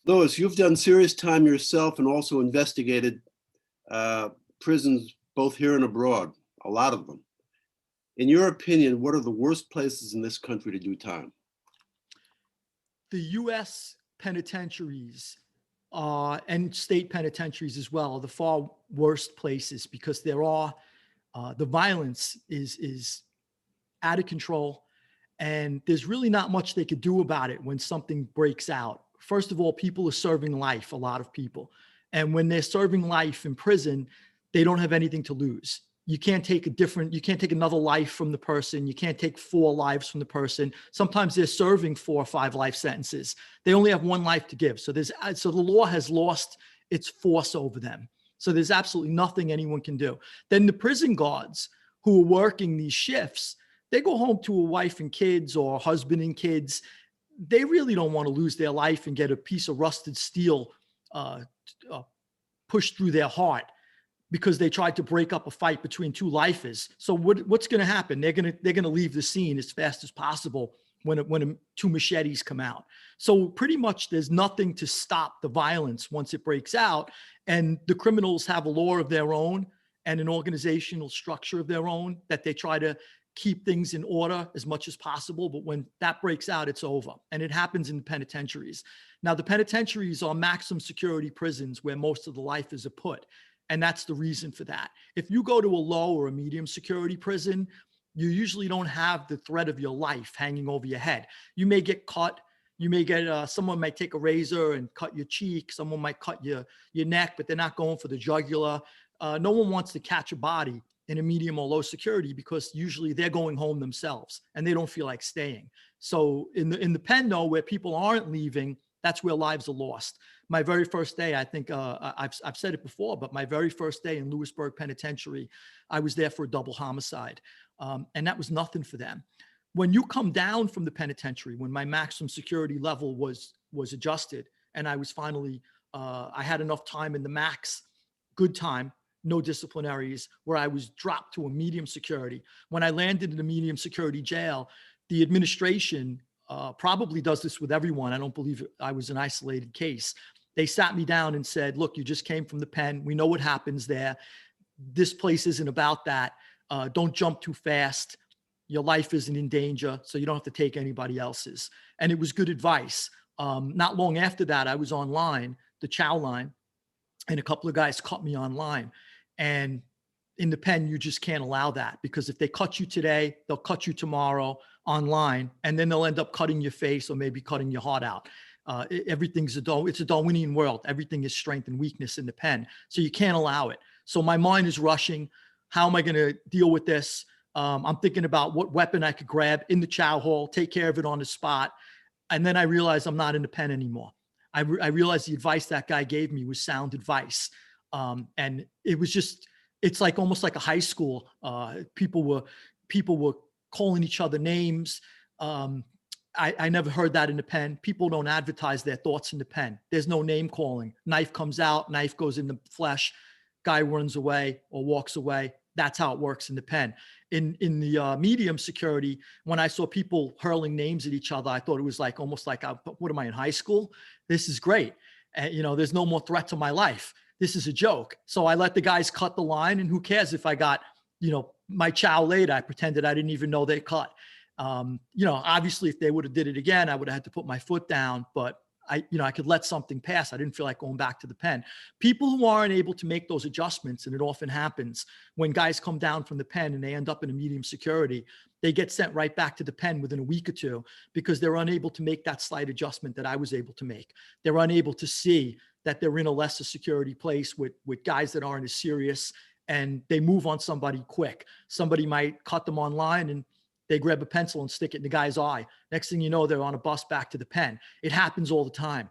Louis, you've done serious time yourself and also investigated prisons both here and abroad, a lot of them. In your opinion, what are the worst places in this country to do time? The U.S. penitentiaries and state penitentiaries as well are the far worst places because the violence is out of control, and there's really not much they could do about it when something breaks out. First of all, people are serving life, a lot of people. And when they're serving life in prison, they don't have anything to lose. You can't take another life from the person. You can't take 4 lives from the person. Sometimes they're serving 4 or 5 life sentences. They only have 1 life to give. So the law has lost its force over them. So there's absolutely nothing anyone can do. Then the prison guards who are working these shifts, they go home to a wife and kids or husband and kids. They really don't want to lose their life and get a piece of rusted steel uh, pushed through their heart because they tried to break up a fight between 2 lifers. So what's going to happen? They're going to leave the scene as fast as possible when 2 machetes come out. So pretty much there's nothing to stop the violence once it breaks out. And the criminals have a law of their own and an organizational structure of their own that they try to keep things in order as much as possible. But when that breaks out, it's over. And it happens in the penitentiaries. Now, the penitentiaries are maximum security prisons where most of the lifers are put. And that's the reason for that. If you go to a low or a medium security prison, you usually don't have the threat of your life hanging over your head. You may get cut. You may get, someone might take a razor and cut your cheek. Someone might cut your neck, but they're not going for the jugular. No one wants to catch a body in a medium or low security because usually they're going home themselves and they don't feel like staying. So in the pen though, where people aren't leaving, that's where lives are lost. My very first day, I think I've said it before, but my very first day in Lewisburg Penitentiary, I was there for a double homicide. And that was nothing for them. When you come down from the penitentiary, when my maximum security level was adjusted and I was finally, I had enough time in the max, good time, no disciplinaries, where I was dropped to a medium security. When I landed in a medium security jail, the administration probably does this with everyone. I don't believe I was an isolated case. They sat me down and said, look, you just came from the pen. We know what happens there. This place isn't about that. Don't jump too fast. Your life isn't in danger, so you don't have to take anybody else's. And it was good advice. Not long after that, I was online, the chow line, and a couple of guys cut me online. And in the pen, you just can't allow that because if they cut you today, they'll cut you tomorrow online, and then they'll end up cutting your face or maybe cutting your heart out. Everything's it's a Darwinian world. Everything is strength and weakness in the pen. So you can't allow it. So my mind is rushing. How am I going to deal with this? I'm thinking about what weapon I could grab in the chow hall, take care of it on the spot. And then I realized I'm not in the pen anymore. I realized the advice that guy gave me was sound advice. And it was it's like almost like a high school. People were calling each other names. I never heard that in the pen. People don't advertise their thoughts in the pen. There's no name calling. Knife comes out, knife goes in the flesh, guy runs away or walks away. That's how it works in the pen. In the medium security, when I saw people hurling names at each other, I thought it was like almost like, what am I in high school? This is great. There's no more threat to my life. This is a joke. So I let the guys cut the line, and who cares if I got, my chow later. I pretended I didn't even know they cut. Obviously if they would have did it again, I would have had to put my foot down, but I could let something pass. I didn't feel like going back to the pen. People who aren't able to make those adjustments, and it often happens when guys come down from the pen and they end up in a medium security, they get sent right back to the pen within a week or two because they're unable to make that slight adjustment that I was able to make. They're unable to see that they're in a lesser security place with guys that aren't as serious, and they move on somebody quick. Somebody might cut them online and they grab a pencil and stick it in the guy's eye. Next thing you know, they're on a bus back to the pen. It happens all the time.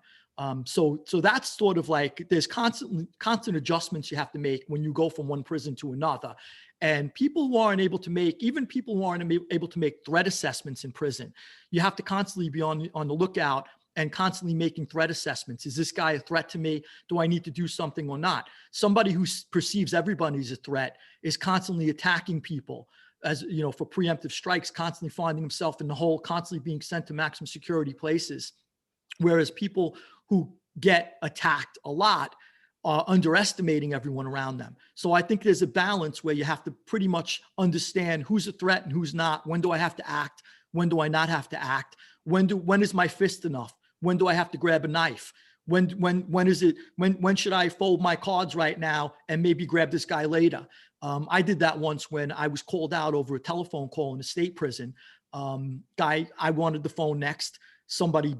So that's sort of like there's constant adjustments you have to make when you go from one prison to another. And people who aren't able to make, even people who aren't able to make threat assessments in prison, you have to constantly be on the lookout and constantly making threat assessments. Is this guy a threat to me? Do I need to do something or not? Somebody who perceives everybody as a threat is constantly attacking people, as for preemptive strikes, constantly finding himself in the hole, constantly being sent to maximum security places. Whereas people who get attacked a lot, underestimating everyone around them. So I think there's a balance where you have to pretty much understand who's a threat and who's not. When do I have to act? When do I not have to act? When is my fist enough? When do I have to grab a knife? When should I fold my cards right now and maybe grab this guy later? I did that once when I was called out over a telephone call in a state prison. Guy, I wanted the phone next. Somebody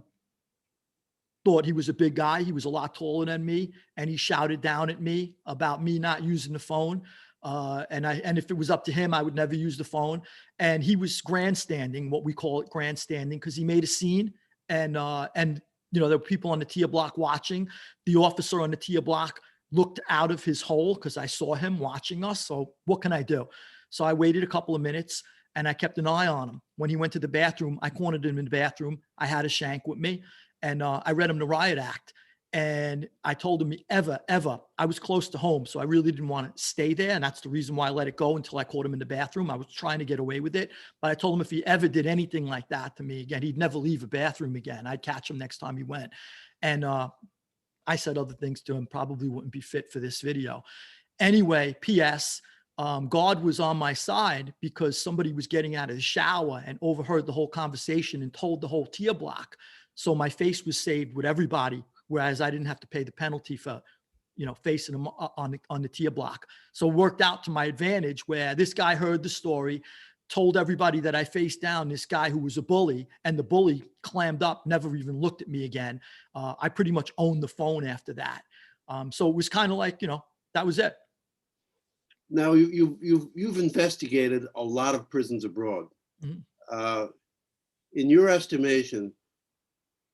thought he was a big guy. He was a lot taller than me, and he shouted down at me about me not using the phone. And if it was up to him, I would never use the phone. And he was grandstanding, what we call it, grandstanding, because he made a scene. And there were people on the tier block watching. The officer on the tier block looked out of his hole because I saw him watching us. So what can I do? So I waited a couple of minutes and I kept an eye on him. When he went to the bathroom, I cornered him in the bathroom. I had a shank with me, and I read him the riot act. And I told him, ever, I was close to home, so I really didn't want to stay there. And that's the reason why I let it go until I caught him in the bathroom. I was trying to get away with it. But I told him if he ever did anything like that to me again, he'd never leave a bathroom again. I'd catch him next time he went. And I said other things to him, probably wouldn't be fit for this video. Anyway, P.S. God was on my side because somebody was getting out of the shower and overheard the whole conversation and told the whole tier block. So my face was saved with everybody, whereas I didn't have to pay the penalty for, facing them on the tier block. So it worked out to my advantage, where this guy heard the story, told everybody that I faced down this guy who was a bully, and the bully clammed up, never even looked at me again. I pretty much owned the phone after that. So it was kind of like, that was it. Now you've investigated a lot of prisons abroad. Mm-hmm. In your estimation,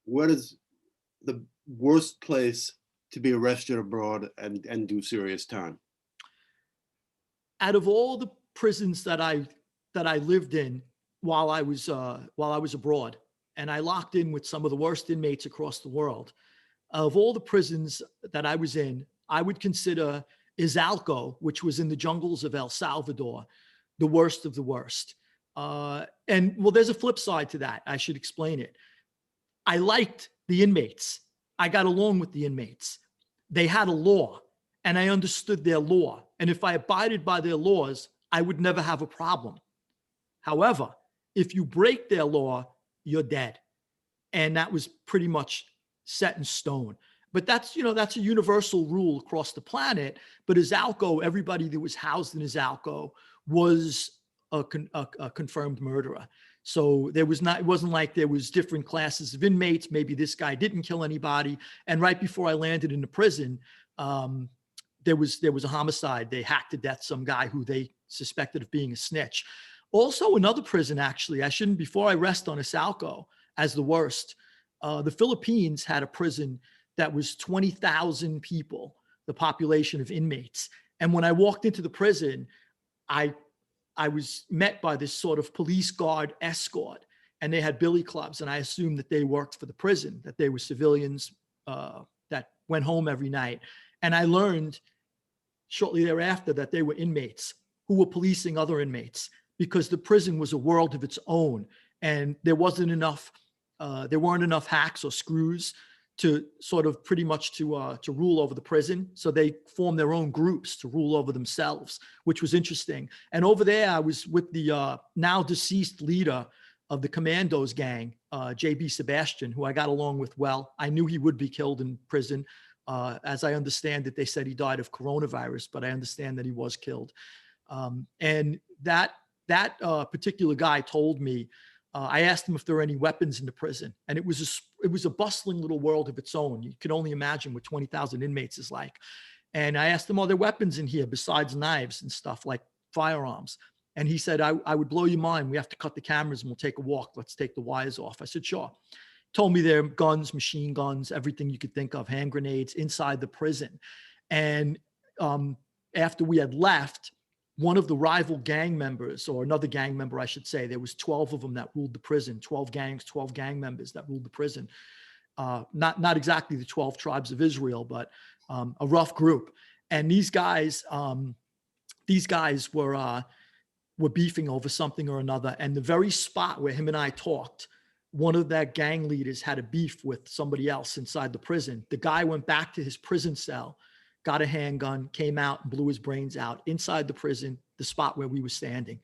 what is the worst place to be arrested abroad and do serious time? Out of all the prisons that I lived in while I was abroad, and I locked in with some of the worst inmates across the world, of all the prisons that I was in, I would consider Izalco, which was in the jungles of El Salvador, the worst of the worst. And well, there's a flip side to that. I should explain it. I liked the inmates. I got along with the inmates. They had a law, and I understood their law. And if I abided by their laws, I would never have a problem. However, if you break their law, you're dead. And that was pretty much set in stone. But that's a universal rule across the planet. But Izalco, everybody that was housed in Izalco was a confirmed murderer. So it wasn't like there was different classes of inmates. Maybe this guy didn't kill anybody. And right before I landed in the prison, there was a homicide. They hacked to death some guy who they suspected of being a snitch. Also, another prison, actually, before I rest on Izalco as the worst, the Philippines had a prison that was 20,000 people, the population of inmates. And when I walked into the prison, I was met by this sort of police guard escort, and they had billy clubs. And I assumed that they worked for the prison, that they were civilians that went home every night. And I learned shortly thereafter that they were inmates who were policing other inmates, because the prison was a world of its own. And there weren't enough hacks or screws to sort of pretty much to rule over the prison. So they formed their own groups to rule over themselves, which was interesting. And over there, I was with the now deceased leader of the Commandos gang, J.B. Sebastian, who I got along with well. I knew he would be killed in prison. As I understand it, they said he died of coronavirus, but I understand that he was killed. And that particular guy told me, I asked him if there were any weapons in the prison, and it was a bustling little world of its own. You can only imagine what 20,000 inmates is like. And I asked him, are there weapons in here besides knives and stuff, like firearms? And he said, I would blow your mind. We have to cut the cameras and we'll take a walk. Let's take the wires off. I said, sure. Told me there are guns, machine guns, everything you could think of, hand grenades inside the prison. And after we had left, one of the rival gang members, or another gang member, I should say, there was 12 of them that ruled the prison, 12 gangs, 12 gang members that ruled the prison. Not exactly the 12 tribes of Israel, but a rough group. And these guys were beefing over something or another. And the very spot where him and I talked, one of that gang leaders had a beef with somebody else inside the prison. The guy went back to his prison cell, got a handgun, came out and blew his brains out inside the prison, the spot where we were standing,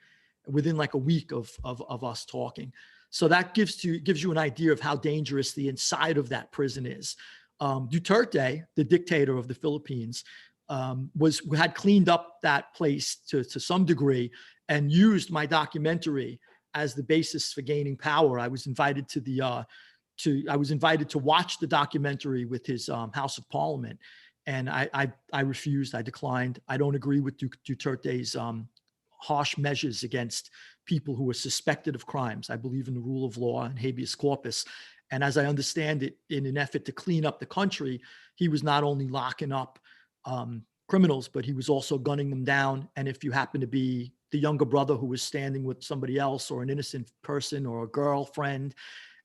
within like a week of us talking. So that gives you an idea of how dangerous the inside of that prison is. Duterte, the dictator of the Philippines, had cleaned up that place to some degree and used my documentary as the basis for gaining power. I was invited to watch the documentary with his House of Parliament, and I refused. I declined. I don't agree with Duterte's harsh measures against people who are suspected of crimes. I believe in the rule of law and habeas corpus. And as I understand it, in an effort to clean up the country, he was not only locking up criminals, but he was also gunning them down. And if you happen to be the younger brother who was standing with somebody else, or an innocent person, or a girlfriend,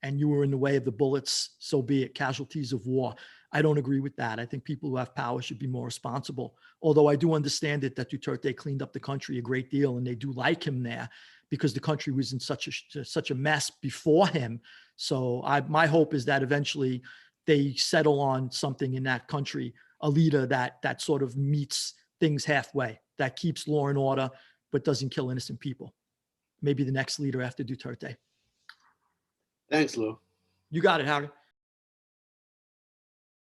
and you were in the way of the bullets, so be it. Casualties of war. I don't agree with that. I think people who have power should be more responsible. Although I do understand it that Duterte cleaned up the country a great deal, and they do like him there because the country was in such a mess before him. So my hope is that eventually they settle on something in that country, a leader that sort of meets things halfway, that keeps law and order, but doesn't kill innocent people. Maybe the next leader after Duterte. Thanks, Lou. You got it, Howard.